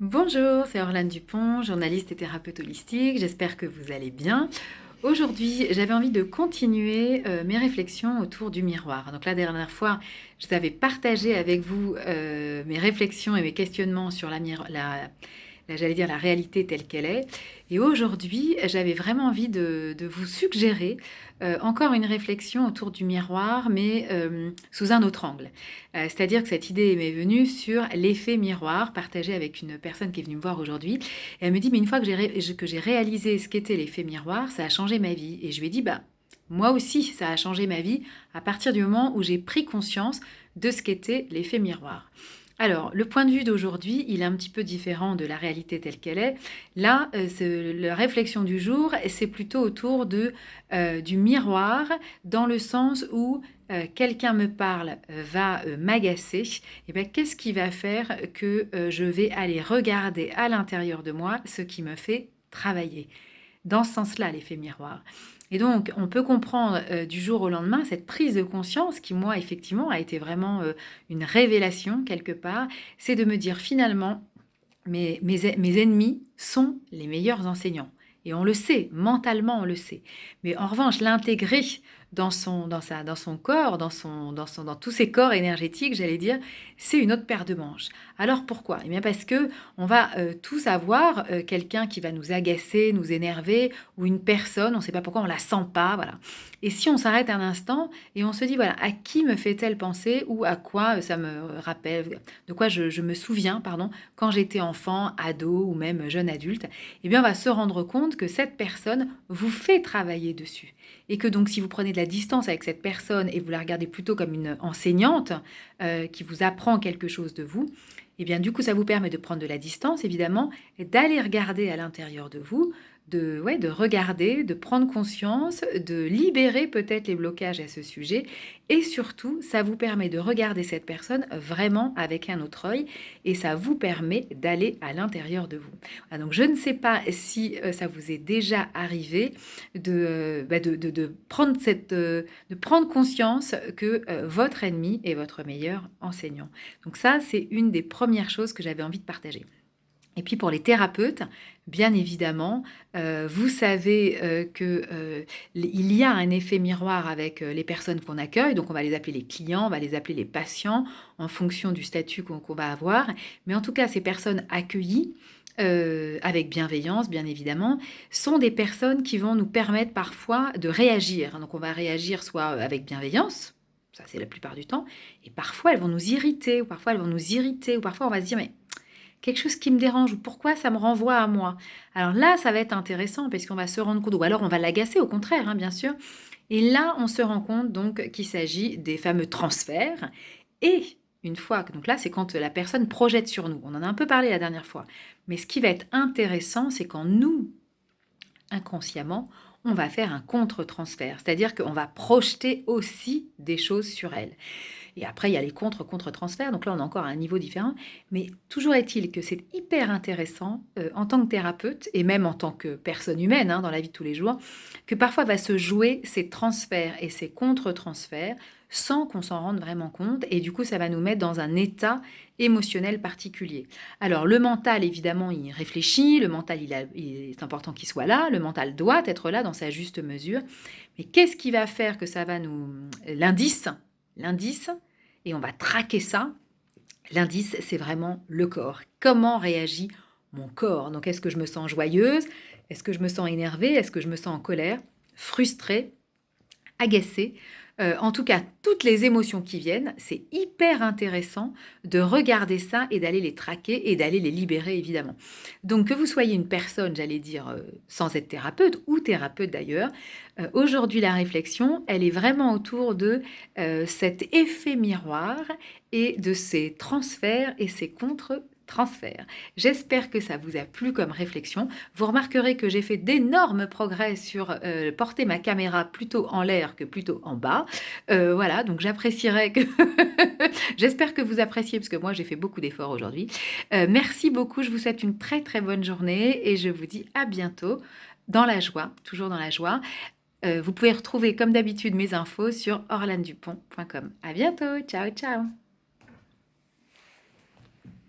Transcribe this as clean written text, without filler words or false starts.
Bonjour, c'est Orlane Dupont, journaliste et thérapeute holistique. J'espère que vous allez bien. Aujourd'hui, j'avais envie de continuer mes réflexions autour du miroir. Donc la dernière fois, je vous avais partagé avec vous mes réflexions et mes questionnements sur j'allais dire la réalité telle qu'elle est. Et aujourd'hui, j'avais vraiment envie de vous suggérer encore une réflexion autour du miroir, mais sous un autre angle. C'est-à-dire que cette idée m'est venue sur l'effet miroir, partagé avec une personne qui est venue me voir aujourd'hui. Et elle me dit, mais une fois que j'ai réalisé ce qu'était l'effet miroir, ça a changé ma vie. Et je lui ai dit, bah, moi aussi, ça a changé ma vie à partir du moment où j'ai pris conscience de ce qu'était l'effet miroir. Alors, le point de vue d'aujourd'hui, il est un petit peu différent de la réalité telle qu'elle est. Là, la réflexion du jour, c'est plutôt autour du miroir, dans le sens où quelqu'un me parle, va m'agacer. Et bien, qu'est-ce qui va faire que je vais aller regarder à l'intérieur de moi ce qui me fait travailler? Dans ce sens-là, l'effet miroir. Et donc, on peut comprendre du jour au lendemain cette prise de conscience qui, moi, effectivement, a été vraiment une révélation quelque part. C'est de me dire finalement, mes ennemis sont les meilleurs enseignants. Et on le sait, mentalement, on le sait. Mais en revanche, l'intégrer dans son corps, dans tous ses corps énergétiques, j'allais dire, c'est une autre paire de manches. Alors pourquoi? Eh bien parce que on va tous avoir quelqu'un qui va nous agacer, nous énerver, ou une personne, on ne sait pas pourquoi, on la sent pas, voilà. Et si on s'arrête un instant et on se dit, voilà, à qui me fait-elle penser ou à quoi ça me rappelle, de quoi je me souviens, pardon, quand j'étais enfant, ado ou même jeune adulte, eh bien on va se rendre compte que cette personne vous fait travailler dessus. Et que donc si vous prenez de la distance avec cette personne et vous la regardez plutôt comme une enseignante qui vous apprend quelque chose de vous, eh bien du coup ça vous permet de prendre de la distance évidemment et d'aller regarder à l'intérieur de vous, de regarder, de prendre conscience, de libérer peut-être les blocages à ce sujet et surtout ça vous permet de regarder cette personne vraiment avec un autre œil et ça vous permet d'aller à l'intérieur de vous. Ah, donc je ne sais pas si ça vous est déjà arrivé de prendre de prendre conscience que votre ennemi est votre meilleur enseignant. Donc ça, c'est une des premières choses que j'avais envie de partager. Et puis pour les thérapeutes, bien évidemment, vous savez qu'il y a un effet miroir avec les personnes qu'on accueille. Donc on va les appeler les clients, on va les appeler les patients en fonction du statut qu'on va avoir. Mais en tout cas, ces personnes accueillies, avec bienveillance, bien évidemment, sont des personnes qui vont nous permettre parfois de réagir. Donc on va réagir soit avec bienveillance, ça c'est la plupart du temps, et parfois elles vont nous irriter, ou parfois elles vont nous irriter, ou parfois on va se dire mais quelque chose qui me dérange ou pourquoi ça me renvoie à moi. Alors là, ça va être intéressant parce qu'on va se rendre compte, ou alors on va l'agacer au contraire, hein, bien sûr. Et là, on se rend compte donc qu'il s'agit des fameux transferts. Et une fois, donc là, c'est quand la personne projette sur nous. On en a un peu parlé la dernière fois. Mais ce qui va être intéressant, c'est quand nous, inconsciemment, on va faire un contre-transfert. C'est-à-dire qu'on va projeter aussi des choses sur elle. Et après, il y a les contre-transferts. Donc là, on est encore à un niveau différent. Mais toujours est-il que c'est hyper intéressant en tant que thérapeute et même en tant que personne humaine dans la vie de tous les jours, que parfois va se jouer ces transferts et ces contre-transferts sans qu'on s'en rende vraiment compte. Et du coup, ça va nous mettre dans un état émotionnel particulier. Alors, le mental, évidemment, il réfléchit. Le mental, il est important qu'il soit là. Le mental doit être là dans sa juste mesure. Mais qu'est-ce qui va faire que ça va nous... L'indice, et on va traquer ça. L'indice, c'est vraiment le corps. Comment réagit mon corps? Donc, est-ce que je me sens joyeuse? Est-ce que je me sens énervée? Est-ce que je me sens en colère? Frustrée? Agacée? En tout cas, toutes les émotions qui viennent, c'est hyper intéressant de regarder ça et d'aller les traquer et d'aller les libérer, évidemment. Donc, que vous soyez une personne, j'allais dire, sans être thérapeute ou thérapeute d'ailleurs, aujourd'hui, la réflexion, elle est vraiment autour de cet effet miroir et de ces transferts et ces contre-transferts. J'espère que ça vous a plu comme réflexion. Vous remarquerez que j'ai fait d'énormes progrès sur porter ma caméra plutôt en l'air que plutôt en bas. Voilà, donc j'apprécierais que... J'espère que vous appréciez, parce que moi j'ai fait beaucoup d'efforts aujourd'hui. Merci beaucoup, je vous souhaite une très très bonne journée et je vous dis à bientôt dans la joie, toujours dans la joie. Vous pouvez retrouver comme d'habitude mes infos sur orlandedupont.com. À bientôt, ciao ciao.